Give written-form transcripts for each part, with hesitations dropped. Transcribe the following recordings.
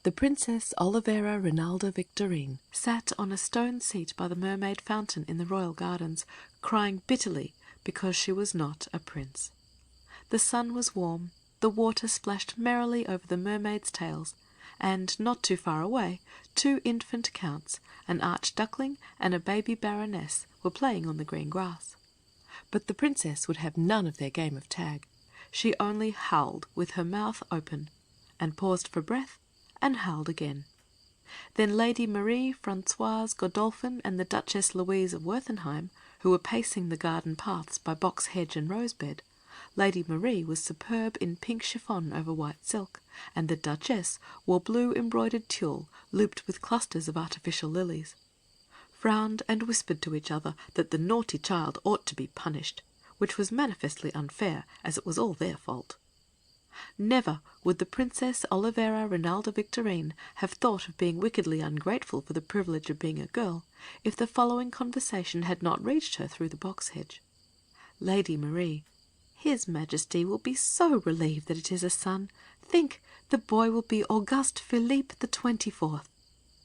The Princess Olivera Rinalda Victorine sat on a stone seat by the mermaid fountain in the royal gardens, crying bitterly because she was not a prince. The sun was warm, the water splashed merrily over the mermaids' tails, and, not too far away, 2 infant counts, an archduckling and a baby baroness, were playing on the green grass. But the princess would have none of their game of tag. She only howled with her mouth open, and paused for breath, and howled again. Then Lady Marie Francoise Godolphin and the Duchess Louise of Werthenheim, who were pacing the garden paths by box hedge and rosebed. Lady Marie was superb in pink chiffon over white silk, and the Duchess wore blue embroidered tulle looped with clusters of artificial lilies. Frowned and whispered to each other that the naughty child ought to be punished, which was manifestly unfair, as it was all their fault. Never would the Princess Olivera Rinalda Victorine have thought of being wickedly ungrateful for the privilege of being a girl, if the following conversation had not reached her through the box hedge. Lady Marie: His Majesty will be so relieved that it is a son. Think, the boy will be Auguste Philippe the 24th.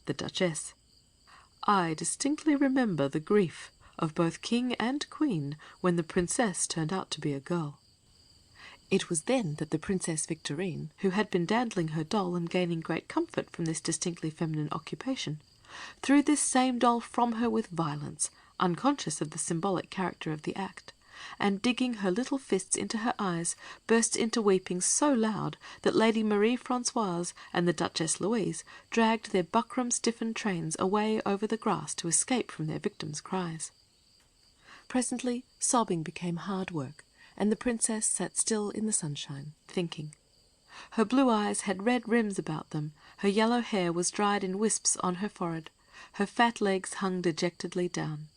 The Duchess: I distinctly remember the grief of both king and queen when the princess turned out to be a girl. It was then that the Princess Victorine, who had been dandling her doll and gaining great comfort from this distinctly feminine occupation, threw this same doll from her with violence, unconscious of the symbolic character of the act, and digging her little fists into her eyes, burst into weeping so loud that Lady Marie Francoise and the Duchess Louise dragged their buckram-stiffened trains away over the grass to escape from their victim's cries. Presently sobbing became hard work, and the princess sat still in the sunshine, thinking. Her blue eyes had red rims about them, her yellow hair was dried in wisps on her forehead, her fat legs hung dejectedly down.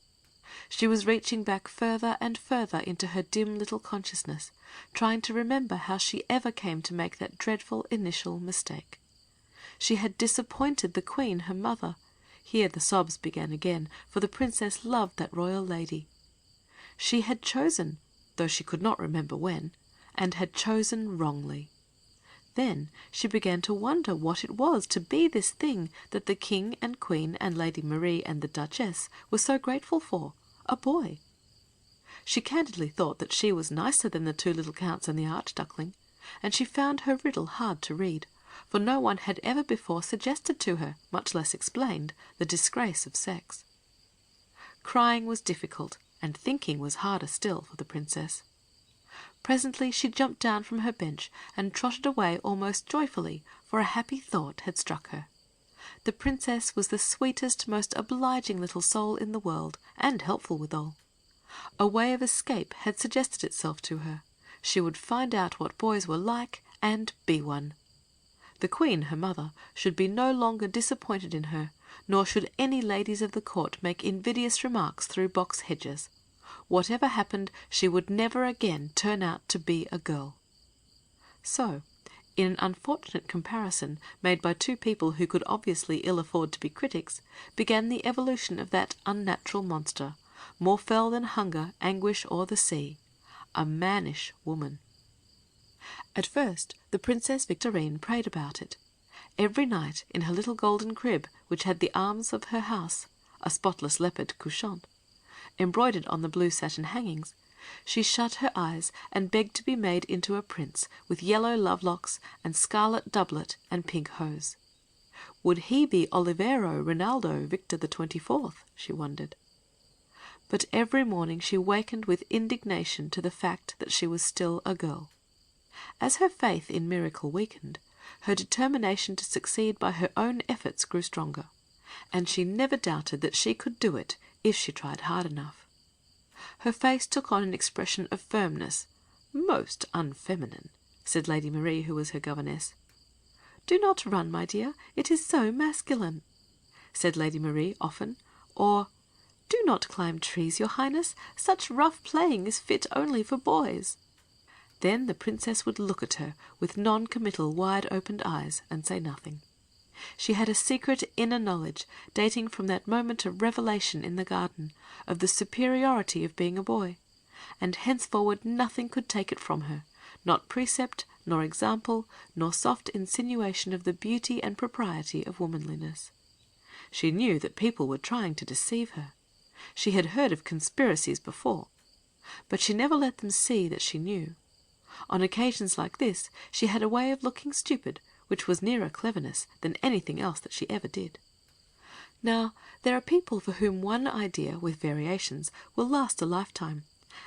She was reaching back further and further into her dim little consciousness, trying to remember how she ever came to make that dreadful initial mistake. She had disappointed the queen, her mother. Here the sobs began again, for the princess loved that royal lady. She had chosen, though she could not remember when, and had chosen wrongly. Then she began to wonder what it was to be this thing that the king and queen and Lady Marie and the Duchess were so grateful for, a boy. She candidly thought that she was nicer than the 2 little counts and the archduckling, and she found her riddle hard to read, for no one had ever before suggested to her, much less explained, the disgrace of sex. Crying was difficult, and thinking was harder still for the princess. Presently she jumped down from her bench and trotted away almost joyfully, for a happy thought had struck her. The princess was the sweetest, most obliging little soul in the world, and helpful withal. A way of escape had suggested itself to her. She would find out what boys were like, and be one. The queen, her mother, should be no longer disappointed in her, nor should any ladies of the court make invidious remarks through box hedges. Whatever happened, she would never again turn out to be a girl. So, in an unfortunate comparison made by 2 people who could obviously ill afford to be critics, began the evolution of that unnatural monster, more fell than hunger, anguish, or the sea, a mannish woman. At first the Princess Victorine prayed about it. Every night, in her little golden crib, which had the arms of her house, a spotless leopard couchant, embroidered on the blue satin hangings, she shut her eyes and begged to be made into a prince with yellow love-locks and scarlet doublet and pink hose. Would he be Olivero Rinaldo Victor the 24th? She wondered. But every morning she wakened with indignation to the fact that she was still a girl. As her faith in miracle weakened, her determination to succeed by her own efforts grew stronger, and she never doubted that she could do it if she tried hard enough. Her face took on an expression of firmness, most unfeminine, said Lady Marie, who was her governess. Do not run, my dear, it is so masculine, said Lady Marie often, or do not climb trees, your highness, such rough playing is fit only for boys. Then the princess would look at her with non-committal wide-opened eyes and say nothing. She had a secret inner knowledge, dating from that moment of revelation in the garden, of the superiority of being a boy, and henceforward nothing could take it from her, not precept, nor example, nor soft insinuation of the beauty and propriety of womanliness. She knew that people were trying to deceive her. She had heard of conspiracies before, but she never let them see that she knew. On occasions like this she had a way of looking stupid, which was nearer cleverness than anything else that she ever did. Now, there are people for whom one idea, with variations, will last a lifetime,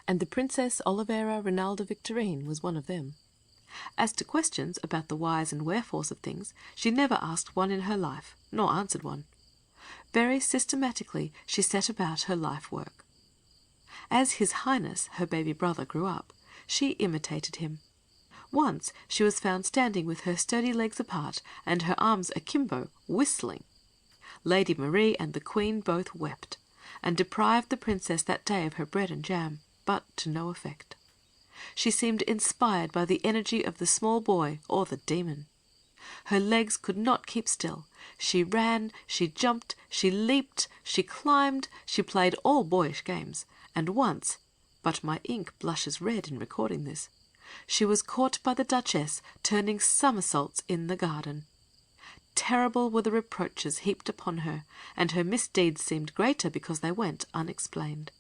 and the Princess Olivera Rinalda Victorine was one of them. As to questions about the whys and wherefores of things, she never asked one in her life, nor answered one. Very systematically she set about her life work. As His Highness, her baby brother, grew up, she imitated him. Once she was found standing with her sturdy legs apart and her arms akimbo, whistling. Lady Marie and the Queen both wept, and deprived the Princess that day of her bread and jam, but to no effect. She seemed inspired by the energy of the small boy or the demon. Her legs could not keep still. She ran, she jumped, she leaped, she climbed, she played all boyish games, and once, but my ink blushes red in recording this, she was caught by the Duchess turning somersaults in the garden. Terrible were the reproaches heaped upon her, and her misdeeds seemed greater because they went unexplained.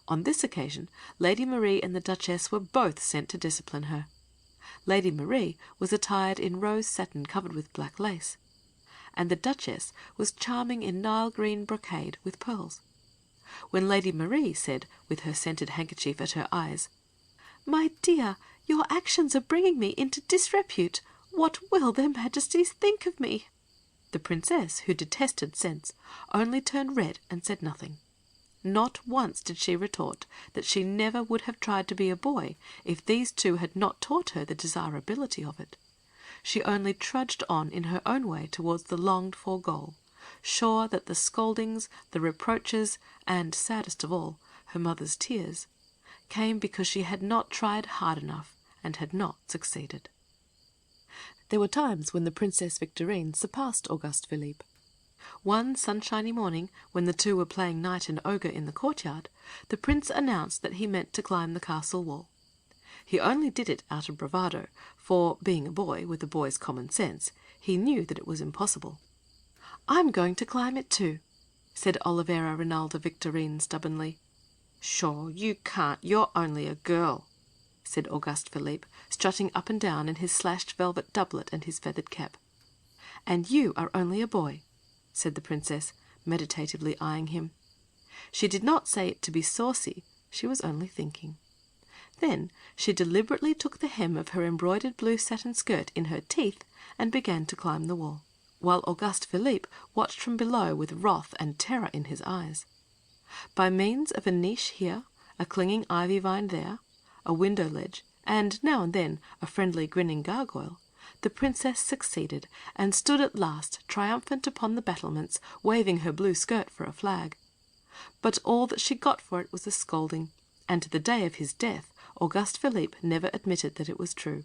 On this occasion Lady Marie and the Duchess were both sent to discipline her. Lady Marie was attired in rose satin covered with black lace, and the Duchess was charming in Nile green brocade with pearls. When Lady Marie said, with her scented handkerchief at her eyes, "My dear, your actions are bringing me into disrepute. What will their Majesties think of me?" the Princess, who detested scents, only turned red and said nothing. Not once did she retort that she never would have tried to be a boy if these two had not taught her the desirability of it. She only trudged on in her own way towards the longed-for goal, sure that the scoldings, the reproaches, and, saddest of all, her mother's tears, came because she had not tried hard enough and had not succeeded. There were times when the Princess Victorine surpassed Auguste Philippe. One sunshiny morning, when the two were playing knight and ogre in the courtyard, the prince announced that he meant to climb the castle wall. He only did it out of bravado, for, being a boy with a boy's common sense, he knew that it was impossible. "I'm going to climb it too," said Olivera Rinalda Victorine stubbornly. "Sure, you can't. You're only a girl," said Auguste Philippe, strutting up and down in his slashed velvet doublet and his feathered cap. "And you are only a boy," said the princess, meditatively eyeing him. She did not say it to be saucy, she was only thinking. Then she deliberately took the hem of her embroidered blue satin skirt in her teeth and began to climb the wall, while Auguste Philippe watched from below with wrath and terror in his eyes. By means of a niche here, a clinging ivy vine there, a window ledge, and now and then a friendly grinning gargoyle, the princess succeeded, and stood at last triumphant upon the battlements, waving her blue skirt for a flag. But all that she got for it was a scolding, and to the day of his death Auguste Philippe never admitted that it was true.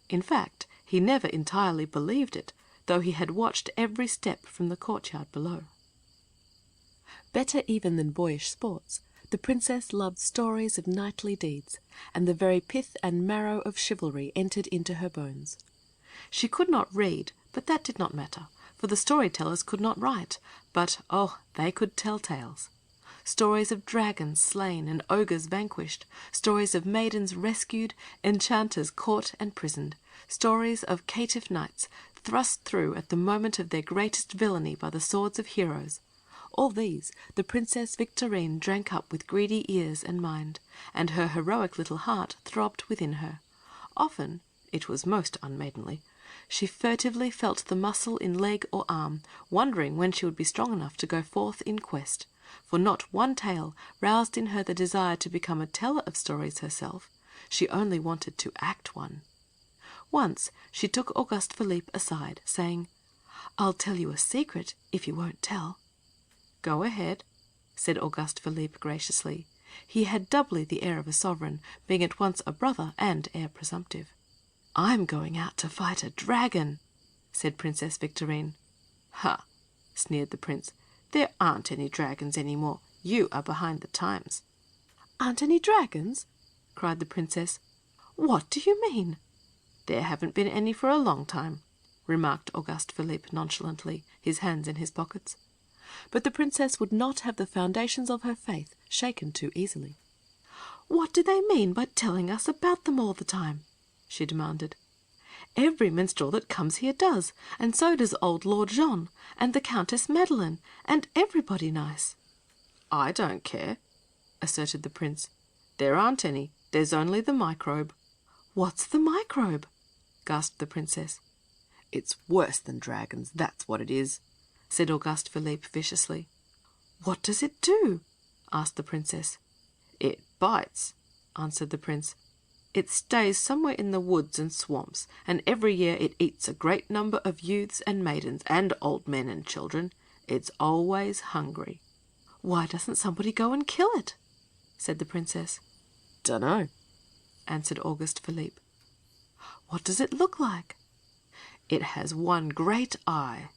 In fact, he never entirely believed it, though he had watched every step from the courtyard below. Better even than boyish sports, the princess loved stories of knightly deeds, and the very pith and marrow of chivalry entered into her bones. She could not read, but that did not matter, for the story-tellers could not write, but, oh, they could tell tales. Stories of dragons slain and ogres vanquished, stories of maidens rescued, enchanters caught and prisoned, stories of caitiff knights thrust through at the moment of their greatest villainy by the swords of heroes. All these the Princess Victorine drank up with greedy ears and mind, and her heroic little heart throbbed within her. Often, it was most unmaidenly, she furtively felt the muscle in leg or arm, wondering when she would be strong enough to go forth in quest, for not one tale roused in her the desire to become a teller of stories herself. She only wanted to act one. Once she took Auguste Philippe aside, saying, "I'll tell you a secret if you won't tell." "Go ahead," said Auguste Philippe graciously. He had doubly the air of a sovereign, being at once a brother and heir presumptive. "I'm going out to fight a dragon," said Princess Victorine. "Ha!" sneered the prince. "There aren't any dragons any more. You are behind the times." "Aren't any dragons?" cried the princess. "What do you mean?" "There haven't been any for a long time," remarked Auguste Philippe nonchalantly, his hands in his pockets. But the princess would not have the foundations of her faith shaken too easily. "What do they mean by telling us about them all the time?" she demanded. "Every minstrel that comes here does, and so does old Lord Jean, and the Countess Madeleine, and everybody nice." "I don't care," asserted the prince. "There aren't any. There's only the Microbe." "What's the Microbe?" gasped the princess. "It's worse than dragons, that's what it is," said Auguste Philippe viciously. "What does it do?" asked the princess. "It bites," answered the prince. "It stays somewhere in the woods and swamps, and every year it eats a great number of youths and maidens, and old men and children. It's always hungry." "Why doesn't somebody go and kill it?" said the princess. "Dunno," answered Auguste Philippe. "What does it look like?" "It has one great eye,"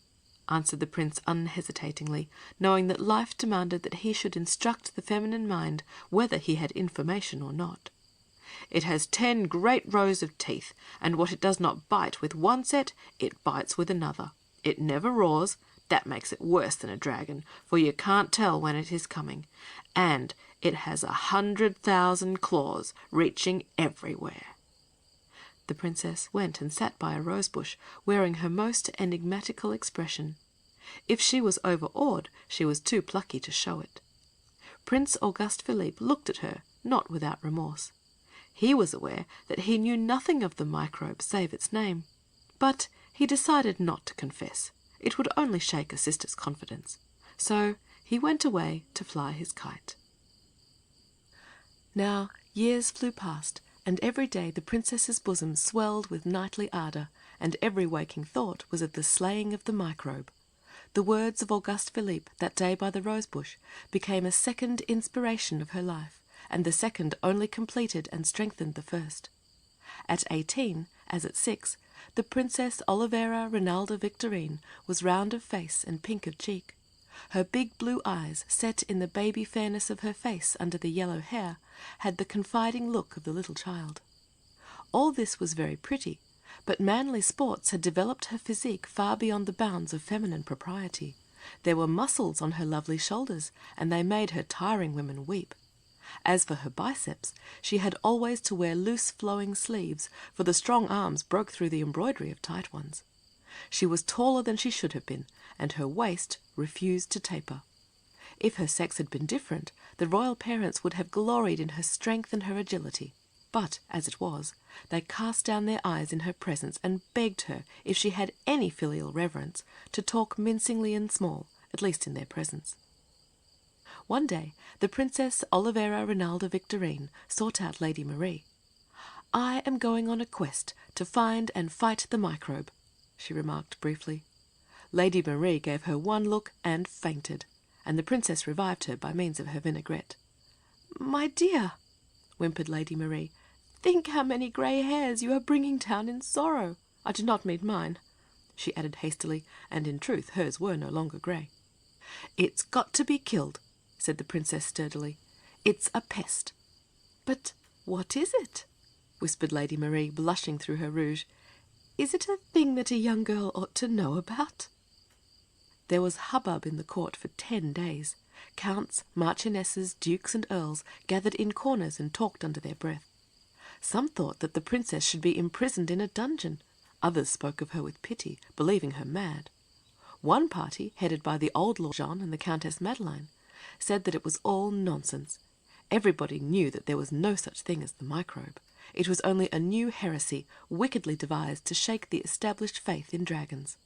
answered the prince unhesitatingly, knowing that life demanded that he should instruct the feminine mind whether he had information or not. "It has 10 great rows of teeth, and what it does not bite with one set, it bites with another. It never roars. That makes it worse than a dragon, for you can't tell when it is coming. And it has 100,000 claws, reaching everywhere." The princess went and sat by a rosebush, wearing her most enigmatical expression. If she was overawed, she was too plucky to show it. Prince Auguste Philippe looked at her, not without remorse. He was aware that he knew nothing of the Microbe save its name, but he decided not to confess. It would only shake a sister's confidence. So he went away to fly his kite. Now years flew past, and every day the princess's bosom swelled with knightly ardour, and every waking thought was of the slaying of the Microbe. The words of Auguste Philippe that day by the rosebush became a second inspiration of her life, and the second only completed and strengthened the first. At 18, as at 6, the Princess Olivera Rinalda Victorine was round of face and pink of cheek. Her big blue eyes, set in the baby fairness of her face under the yellow hair, had the confiding look of the little child. All this was very pretty, but manly sports had developed her physique far beyond the bounds of feminine propriety. There were muscles on her lovely shoulders, and they made her tiring women weep. As for her biceps, she had always to wear loose flowing sleeves, for the strong arms broke through the embroidery of tight ones. She was taller than she should have been, and her waist refused to taper. If her sex had been different, the royal parents would have gloried in her strength and her agility. But, as it was, they cast down their eyes in her presence and begged her, if she had any filial reverence, to talk mincingly and small, at least in their presence. One day the Princess Olivera Rinalda Victorine sought out Lady Marie. "I am going on a quest to find and fight the Microbe," she remarked briefly. Lady Marie gave her one look and fainted, and the princess revived her by means of her vinaigrette. "My dear," whimpered Lady Marie, "think how many grey hairs you are bringing down in sorrow. I do not mean mine," she added hastily, and in truth hers were no longer grey. "It's got to be killed," said the princess sturdily. "It's a pest." "But what is it?" whispered Lady Marie, blushing through her rouge. "Is it a thing that a young girl ought to know about?" There was hubbub in the court for 10 days. Counts, marchionesses, dukes, and earls gathered in corners and talked under their breath. Some thought that the princess should be imprisoned in a dungeon. Others spoke of her with pity, believing her mad. One party, headed by the old Lord Jean and the Countess Madeleine, said that it was all nonsense. Everybody knew that there was no such thing as the Microbe. It was only a new heresy, wickedly devised to shake the established faith in dragons.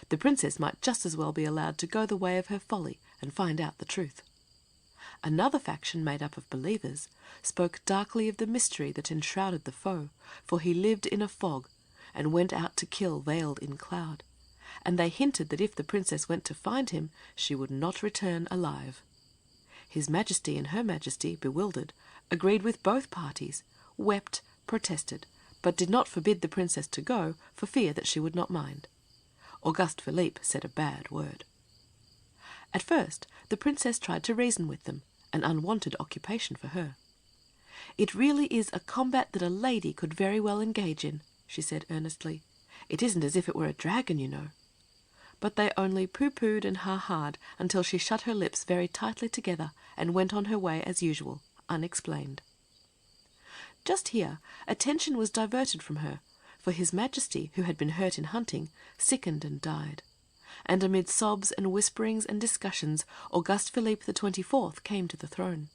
The princess might just as well be allowed to go the way of her folly and find out the truth. Another faction, made up of believers, spoke darkly of the mystery that enshrouded the foe, for he lived in a fog, and went out to kill veiled in cloud, and they hinted that if the princess went to find him, she would not return alive. His Majesty and Her Majesty, bewildered, agreed with both parties, wept, protested, but did not forbid the princess to go for fear that she would not mind. Auguste Philippe said a bad word. At first the princess tried to reason with them, an unwanted occupation for her. "It really is a combat that a lady could very well engage in," she said earnestly. "It isn't as if it were a dragon, you know." But they only pooh-poohed and ha-ha'd until she shut her lips very tightly together and went on her way as usual, unexplained. Just here attention was diverted from her, for His Majesty, who had been hurt in hunting, sickened and died. And amid sobs and whisperings and discussions, Auguste Philippe the 24th came to the throne.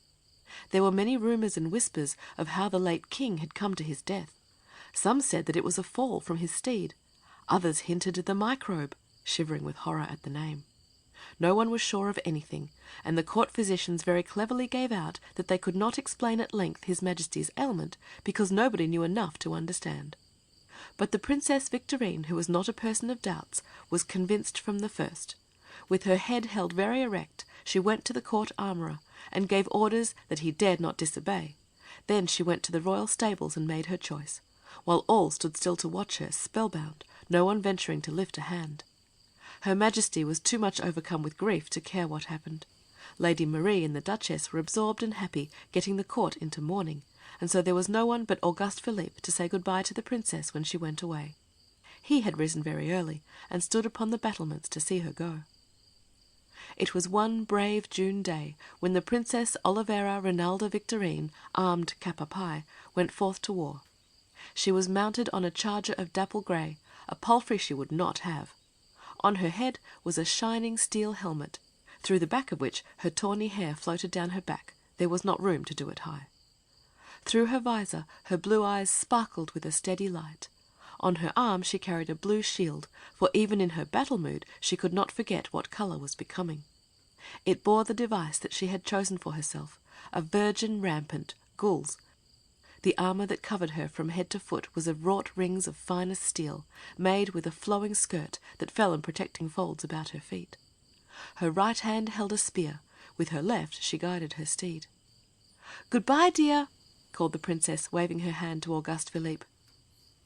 There were many rumours and whispers of how the late king had come to his death. Some said that it was a fall from his steed. Others hinted at the Microbe, shivering with horror at the name. No one was sure of anything, and the court physicians very cleverly gave out that they could not explain at length His Majesty's ailment, because nobody knew enough to understand. But the Princess Victorine, who was not a person of doubts, was convinced from the first. With her head held very erect, she went to the court armourer, and gave orders that he dared not disobey. Then she went to the royal stables and made her choice, while all stood still to watch her, spellbound, no one venturing to lift a hand. Her Majesty was too much overcome with grief to care what happened. Lady Marie and the Duchess were absorbed and happy, getting the court into mourning, and so there was no one but Auguste Philippe to say good-bye to the Princess when she went away. He had risen very early, and stood upon the battlements to see her go. It was one brave June day when the Princess Olivera Rinalda Victorine, armed cap à pie, went forth to war. She was mounted on a charger of dapple grey, a palfrey she would not have. On her head was a shining steel helmet, through the back of which her tawny hair floated down her back. There was not room to do it high. Through her visor her blue eyes sparkled with a steady light. On her arm she carried a blue shield, for even in her battle mood she could not forget what colour was becoming. It bore the device that she had chosen for herself, a virgin rampant, gules. The armour that covered her from head to foot was of wrought rings of finest steel, made with a flowing skirt that fell in protecting folds about her feet. Her right hand held a spear, with her left she guided her steed. "Good-bye, dear," called the Princess, waving her hand to Auguste Philippe.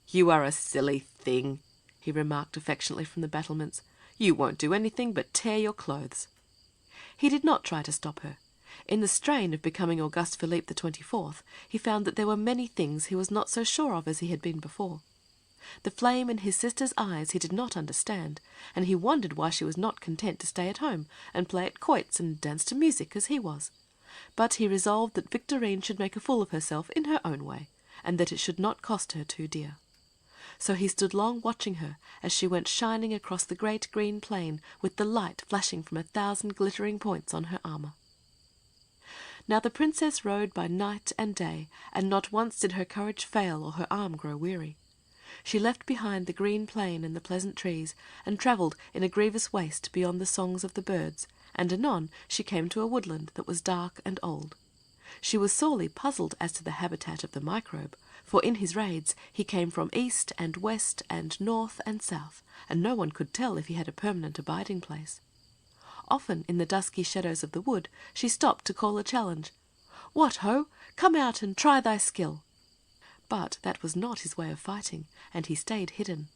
"You are a silly thing," he remarked affectionately from the battlements. "You won't do anything but tear your clothes." He did not try to stop her. In the strain of becoming Auguste Philippe the 24th, he found that there were many things he was not so sure of as he had been before. The flame in his sister's eyes he did not understand, and he wondered why she was not content to stay at home and play at quoits and dance to music as he was. But he resolved that Victorine should make a fool of herself in her own way, and that it should not cost her too dear. So he stood long watching her as she went shining across the great green plain with the light flashing from 1,000 glittering points on her armour. Now the Princess rode by night and day, and not once did her courage fail or her arm grow weary. She left behind the green plain and the pleasant trees, and travelled in a grievous waste beyond the songs of the birds, and anon she came to a woodland that was dark and old. She was sorely puzzled as to the habitat of the Microbe, for in his raids he came from east and west and north and south, and no one could tell if he had a permanent abiding place. Often in the dusky shadows of the wood she stopped to call a challenge. "What ho! Come out and try thy skill!" But that was not his way of fighting, and he stayed hidden.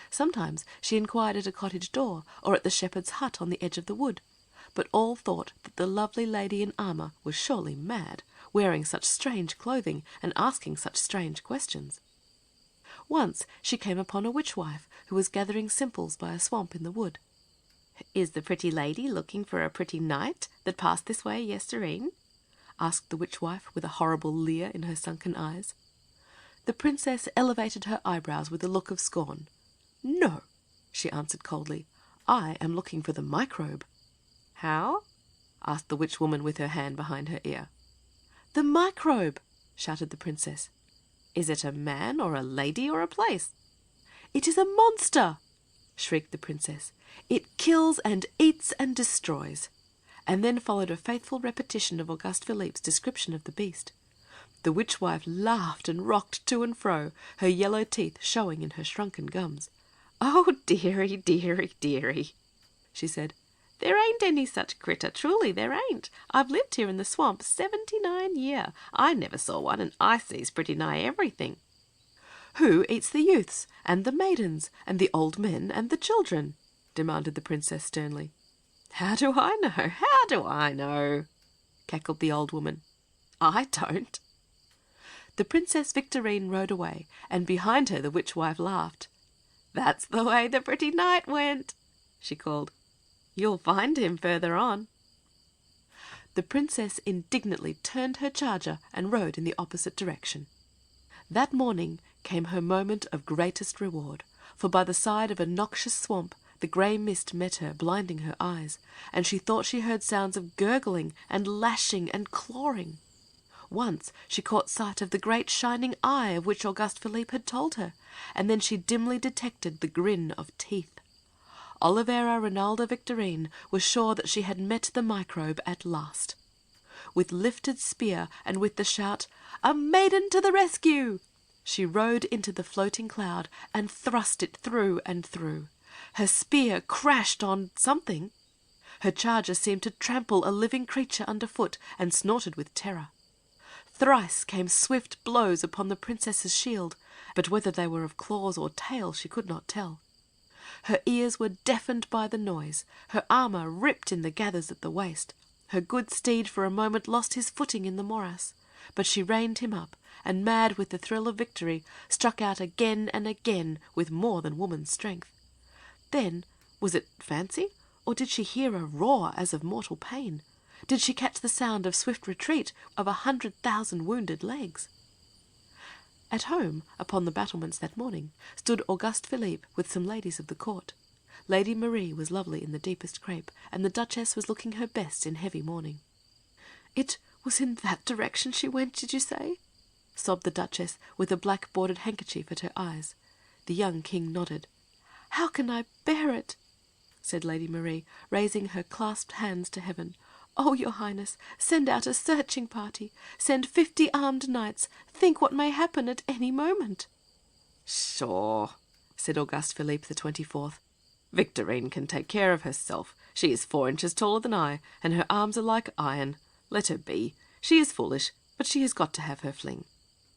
Sometimes she inquired at a cottage door or at the shepherd's hut on the edge of the wood, but all thought that the lovely lady in armour was surely mad, wearing such strange clothing and asking such strange questions. Once she came upon a witch-wife who was gathering simples by a swamp in the wood. "Is the pretty lady looking for a pretty knight that passed this way yestereen?" asked the witch-wife with a horrible leer in her sunken eyes. The Princess elevated her eyebrows with a look of scorn. "No," she answered coldly. "I am looking for the Microbe." "How?" asked the witch-woman with her hand behind her ear. "The Microbe!" shouted the Princess. "Is it a man or a lady or a place?" "It is a monster!" shrieked the Princess. "It kills and eats and destroys." And then followed a faithful repetition of Auguste Philippe's description of the beast. The witch-wife laughed and rocked to and fro, her yellow teeth showing in her shrunken gums. "Oh, dearie, dearie, dearie," she said. "There ain't any such critter, truly there ain't. I've lived here in the swamp 79 year. I never saw one, and I sees pretty nigh everything." "Who eats the youths, and the maidens, and the old men, and the children?" demanded the Princess sternly. "How do I know? How do I know?" cackled the old woman. "I don't." The Princess Victorine rode away, and behind her the witch-wife laughed. "That's the way the pretty knight went," she called. "You'll find him further on." The princess indignantly turned her charger and rode in the opposite direction. That morning came her moment of greatest reward, for by the side of a noxious swamp the grey mist met her, blinding her eyes, and she thought she heard sounds of gurgling and lashing and clawing. Once she caught sight of the great shining eye of which Auguste Philippe had told her, and then she dimly detected the grin of teeth. Olivera Rinalda Victorine was sure that she had met the Microbe at last. With lifted spear and with the shout, "A maiden to the rescue!" she rode into the floating cloud and thrust it through and through. Her spear crashed on something. Her charger seemed to trample a living creature underfoot and snorted with terror. Thrice came swift blows upon the princess's shield, but whether they were of claws or tail she could not tell. Her ears were deafened by the noise, her armour ripped in the gathers at the waist. Her good steed for a moment lost his footing in the morass, but she reined him up, and mad with the thrill of victory, struck out again and again with more than woman's strength. Then, was it fancy, or did she hear a roar as of mortal pain? Did she catch the sound of swift retreat of 100,000 wounded legs? At home, upon the battlements that morning, stood Auguste Philippe with some ladies of the court. Lady Marie was lovely in the deepest crape, and the Duchess was looking her best in heavy mourning. "It was in that direction she went, did you say?" sobbed the Duchess, with a black bordered handkerchief at her eyes. The young King nodded. "How can I bear it?" said Lady Marie, raising her clasped hands to heaven. "Oh, your Highness, send out a searching party. Send 50 armed knights. Think what may happen at any moment." "Sure," said Auguste Philippe the 24th. "Victorine can take care of herself. She is 4 inches taller than I, and her arms are like iron. Let her be. She is foolish, but she has got to have her fling."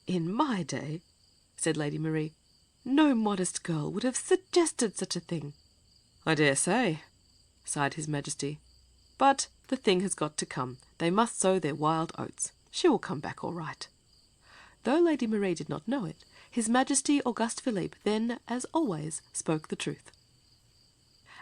"In my day," said Lady Marie, "no modest girl would have suggested such a thing." "I dare say," sighed His Majesty. "But the thing has got to come. They must sow their wild oats. She will come back all right." Though Lady Marie did not know it, His Majesty Auguste Philippe then, as always, spoke the truth.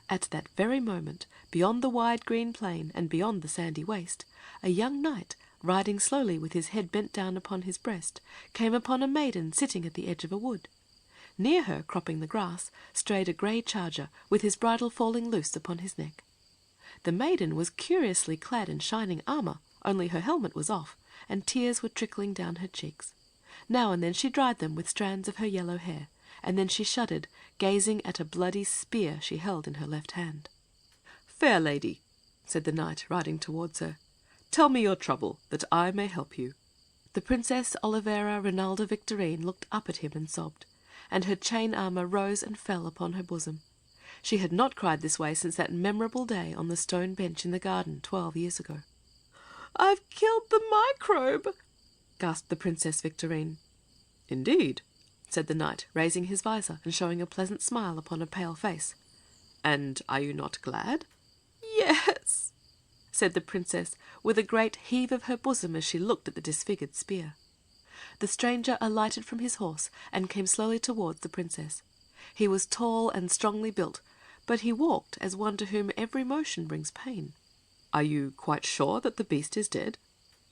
At that very moment, beyond the wide green plain and beyond the sandy waste, a young knight, riding slowly with his head bent down upon his breast, came upon a maiden sitting at the edge of a wood. Near her, cropping the grass, strayed a grey charger, with his bridle falling loose upon his neck. The maiden was curiously clad in shining armour, only her helmet was off, and tears were trickling down her cheeks. Now and then she dried them with strands of her yellow hair, and then she shuddered, gazing at a bloody spear she held in her left hand. "Fair lady," said the knight, riding towards her, "tell me your trouble, that I may help you." The Princess Olivera Rinalda Victorine looked up at him and sobbed, and her chain armour rose and fell upon her bosom. She had not cried this way since that memorable day on the stone bench in the garden 12 years ago. "I've killed the Microbe," gasped the Princess Victorine. "Indeed," said the knight, raising his visor and showing a pleasant smile upon a pale face. "And are you not glad?" "Yes," said the princess, with a great heave of her bosom as she looked at the disfigured spear. The stranger alighted from his horse and came slowly towards the princess. He was tall and strongly built, but he walked as one to whom every motion brings pain. "Are you quite sure that the beast is dead?"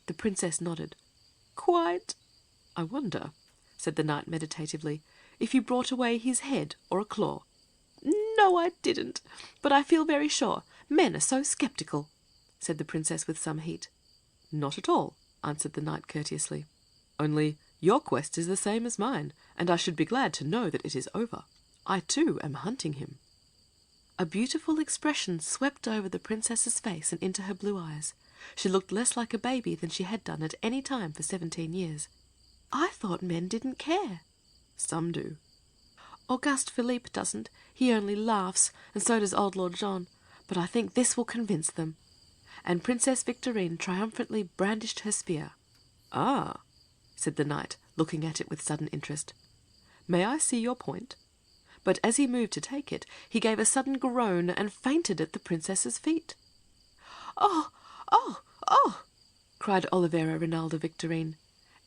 The princess nodded. "Quite." "I wonder," said the knight meditatively, "if you brought away his head or a claw." "No, I didn't, but I feel very sure. Men are so sceptical," said the princess with some heat. "Not at all," answered the knight courteously. "Only your quest is the same as mine, and I should be glad to know that it is over. I, too, am hunting him." A beautiful expression swept over the princess's face and into her blue eyes. She looked less like a baby than she had done at any time for 17 years. "I thought men didn't care." "Some do." "Auguste Philippe doesn't. He only laughs, and so does old Lord John. But I think this will convince them." And Princess Victorine triumphantly brandished her spear. "Ah," said the knight, looking at it with sudden interest. "May I see your point?" But as he moved to take it, he gave a sudden groan and fainted at the princess's feet. "Oh, oh, oh!" cried Olivera Rinalda Victorine.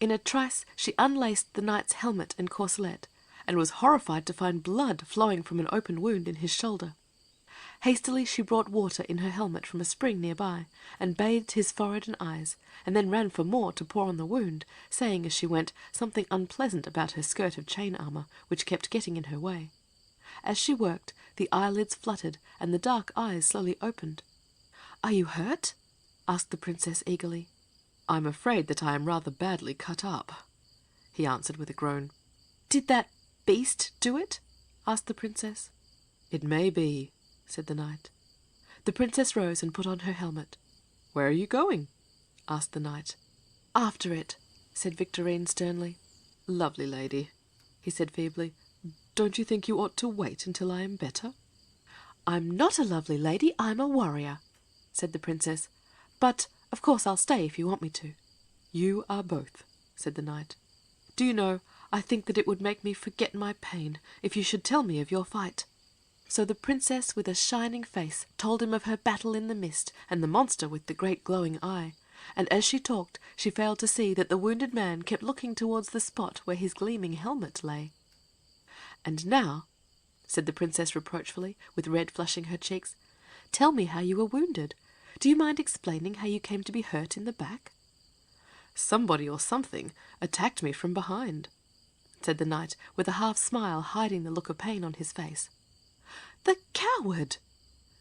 In a trice she unlaced the knight's helmet and corselet, and was horrified to find blood flowing from an open wound in his shoulder. Hastily she brought water in her helmet from a spring near by, and bathed his forehead and eyes, and then ran for more to pour on the wound, saying as she went something unpleasant about her skirt of chain armour, which kept getting in her way. As she worked, the eyelids fluttered, and the dark eyes slowly opened. "Are you hurt?" asked the princess eagerly. "I'm afraid that I am rather badly cut up," he answered with a groan. "Did that beast do it?" asked the princess. "It may be," said the knight. The princess rose and put on her helmet. "Where are you going?" asked the knight. "After it," said Victorine sternly. "Lovely lady," he said feebly, "don't you think you ought to wait until I am better?" "I'm not a lovely lady, I'm a warrior," said the princess. "But of course I'll stay if you want me to." "You are both," said the knight. "Do you know, I think that it would make me forget my pain if you should tell me of your fight." So the princess, with a shining face, told him of her battle in the mist and the monster with the great glowing eye, and as she talked she failed to see that the wounded man kept looking towards the spot where his gleaming helmet lay. "And now," said the princess reproachfully, with red flushing her cheeks, "tell me how you were wounded. Do you mind explaining how you came to be hurt in the back?" "Somebody or something attacked me from behind," said the knight, with a half smile hiding the look of pain on his face. "The coward!"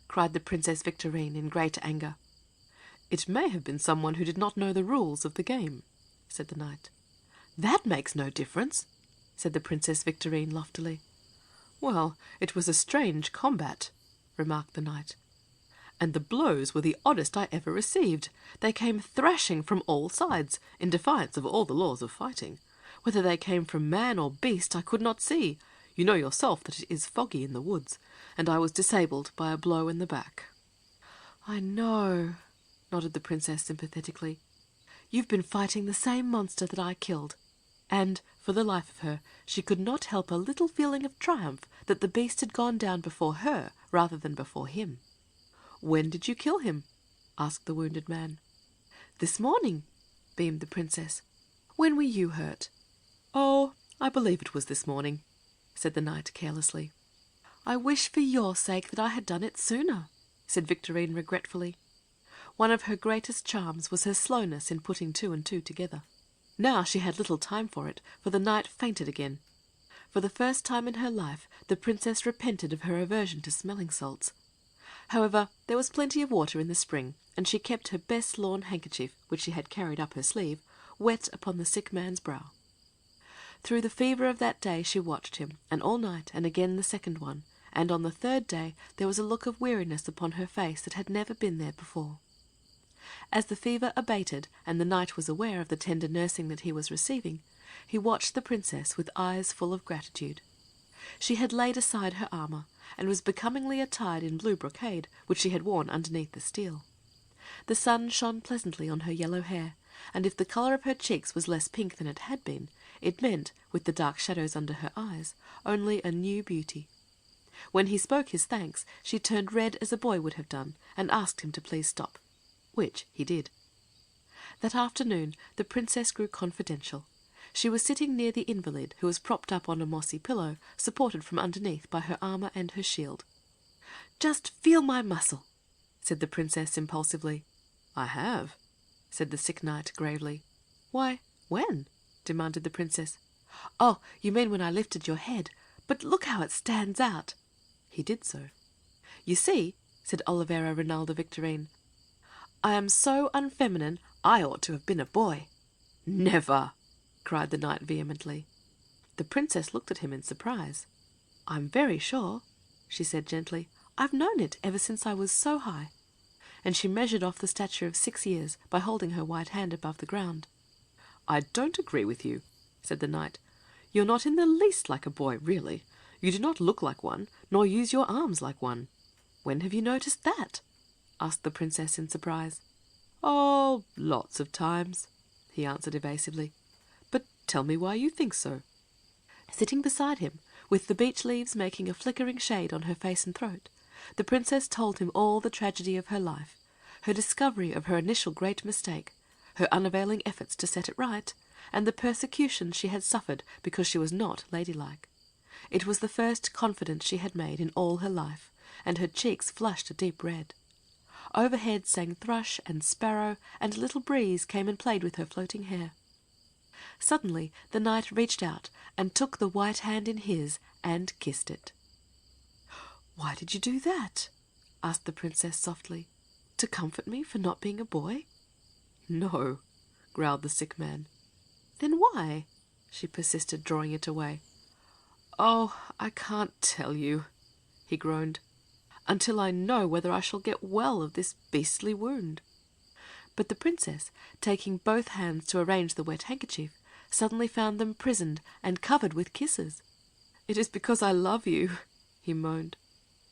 cried the Princess Victorine in great anger. "It may have been someone who did not know the rules of the game," said the knight. "That makes no difference," said the Princess Victorine loftily. "Well, it was a strange combat," remarked the knight, "and the blows were the oddest I ever received. They came thrashing from all sides, in defiance of all the laws of fighting. Whether they came from man or beast I could not see. You know yourself that it is foggy in the woods, and I was disabled by a blow in the back." "I know," nodded the princess sympathetically. "You've been fighting the same monster that I killed." And, for the life of her, she could not help a little feeling of triumph that the beast had gone down before her rather than before him. "When did you kill him?" asked the wounded man. "This morning," beamed the princess. "When were you hurt?" "Oh, I believe it was this morning," said the knight carelessly. "I wish for your sake that I had done it sooner," said Victorine regretfully. One of her greatest charms was her slowness in putting two and two together. Now she had little time for it, for the knight fainted again. For the first time in her life the princess repented of her aversion to smelling salts. However, there was plenty of water in the spring, and she kept her best lawn handkerchief, which she had carried up her sleeve, wet upon the sick man's brow. Through the fever of that day she watched him, and all night, and again the second one, and on the third day there was a look of weariness upon her face that had never been there before. As the fever abated, and the knight was aware of the tender nursing that he was receiving, he watched the princess with eyes full of gratitude. She had laid aside her armour, and was becomingly attired in blue brocade, which she had worn underneath the steel. The sun shone pleasantly on her yellow hair, and if the colour of her cheeks was less pink than it had been, it meant, with the dark shadows under her eyes, only a new beauty. When he spoke his thanks, she turned red as a boy would have done, and asked him to please stop, which he did. That afternoon the princess grew confidential. She was sitting near the invalid, who was propped up on a mossy pillow, supported from underneath by her armour and her shield. "Just feel my muscle," said the princess impulsively. "I have," said the sick knight gravely. "Why, when?" demanded the princess. "Oh, you mean when I lifted your head. But look how it stands out." He did so. "You see," said Olivera Rinalda Victorine, "I am so unfeminine I ought to have been a boy." "Never!" cried the knight vehemently. The princess looked at him in surprise. "I'm very sure," she said gently. "I've known it ever since I was so high." And she measured off the stature of 6 years by holding her white hand above the ground. "I don't agree with you," said the knight. "You're not in the least like a boy, really. You do not look like one, nor use your arms like one." "When have you noticed that?" asked the princess in surprise. "Oh, lots of times," he answered evasively. "But tell me why you think so." Sitting beside him, with the beech leaves making a flickering shade on her face and throat, the princess told him all the tragedy of her life, her discovery of her initial great mistake, her unavailing efforts to set it right, and the persecution she had suffered because she was not ladylike. It was the first confidence she had made in all her life, and her cheeks flushed a deep red. Overhead sang thrush and sparrow, and a little breeze came and played with her floating hair. Suddenly the knight reached out and took the white hand in his and kissed it. "Why did you do that?" asked the princess softly. "To comfort me for not being a boy?" "No," growled the sick man. "Then why?" she persisted, drawing it away. "Oh, I can't tell you," he groaned, "until I know whether I shall get well of this beastly wound." But the princess, taking both hands to arrange the wet handkerchief, suddenly found them prisoned and covered with kisses. "It is because I love you," he moaned.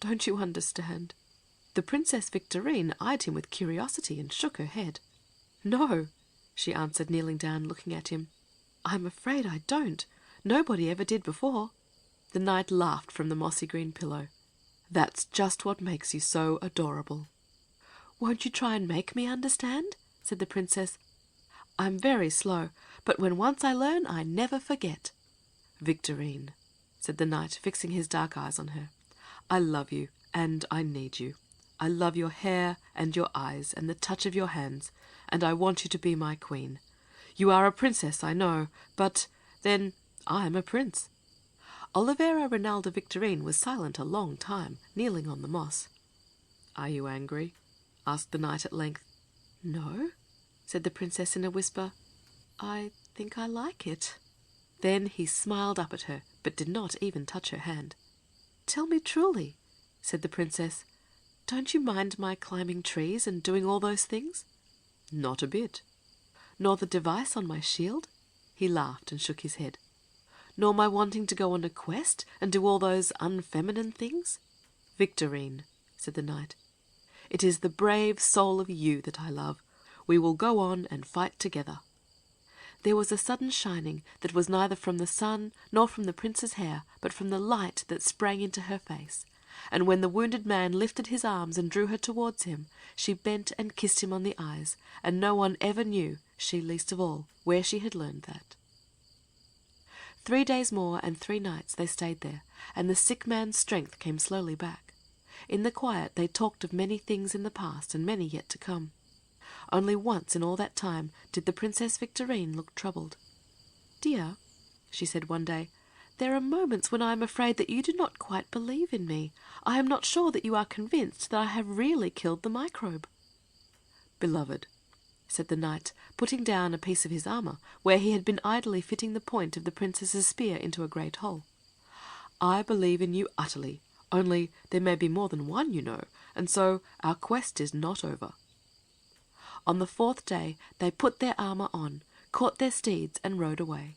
"Don't you understand?" The Princess Victorine eyed him with curiosity and shook her head. "No," she answered, kneeling down, looking at him. "I'm afraid I don't. Nobody ever did before." The knight laughed from the mossy green pillow. "That's just what makes you so adorable." "Won't you try and make me understand?" said the princess. "I'm very slow, but when once I learn, I never forget." "Victorine," said the knight, fixing his dark eyes on her, "I love you, and I need you. I love your hair and your eyes and the touch of your hands, and I want you to be my queen. You are a princess, I know, but then I'm a prince." Olivera Rinalda Victorine was silent a long time, kneeling on the moss. "Are you angry?" asked the knight at length. "No," said the princess in a whisper. "I think I like it." Then he smiled up at her, but did not even touch her hand. "Tell me truly," said the princess, "don't you mind my climbing trees and doing all those things?" "Not a bit." "Nor the device on my shield?" He laughed and shook his head. "Nor my wanting to go on a quest and do all those unfeminine things?" "Victorine," said the knight, "it is the brave soul of you that I love. We will go on and fight together." There was a sudden shining that was neither from the sun nor from the prince's hair, but from the light that sprang into her face, and when the wounded man lifted his arms and drew her towards him, she bent and kissed him on the eyes, and no one ever knew, she least of all, where she had learned that. 3 days more and 3 nights they stayed there, and the sick man's strength came slowly back. In the quiet they talked of many things in the past and many yet to come. Only once in all that time did the Princess Victorine look troubled. "Dear," she said one day, "there are moments when I am afraid that you do not quite believe in me. I am not sure that you are convinced that I have really killed the Microbe." "Beloved," said the knight, putting down a piece of his armour, where he had been idly fitting the point of the princess's spear into a great hole, "I believe in you utterly, only there may be more than one, you know, and so our quest is not over." On the 4th day they put their armour on, caught their steeds, and rode away.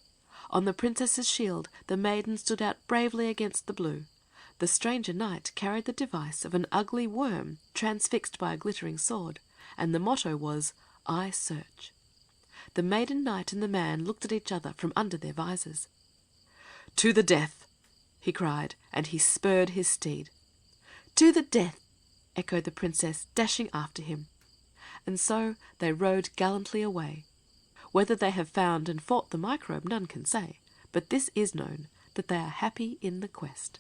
On the princess's shield the maiden stood out bravely against the blue. The stranger knight carried the device of an ugly worm transfixed by a glittering sword, and the motto was, "I search." The maiden knight and the man looked at each other from under their visors. "To the death!" he cried, and he spurred his steed. "To the death!" echoed the princess, dashing after him. And so they rode gallantly away. Whether they have found and fought the Microbe none can say, but this is known, that they are happy in the quest.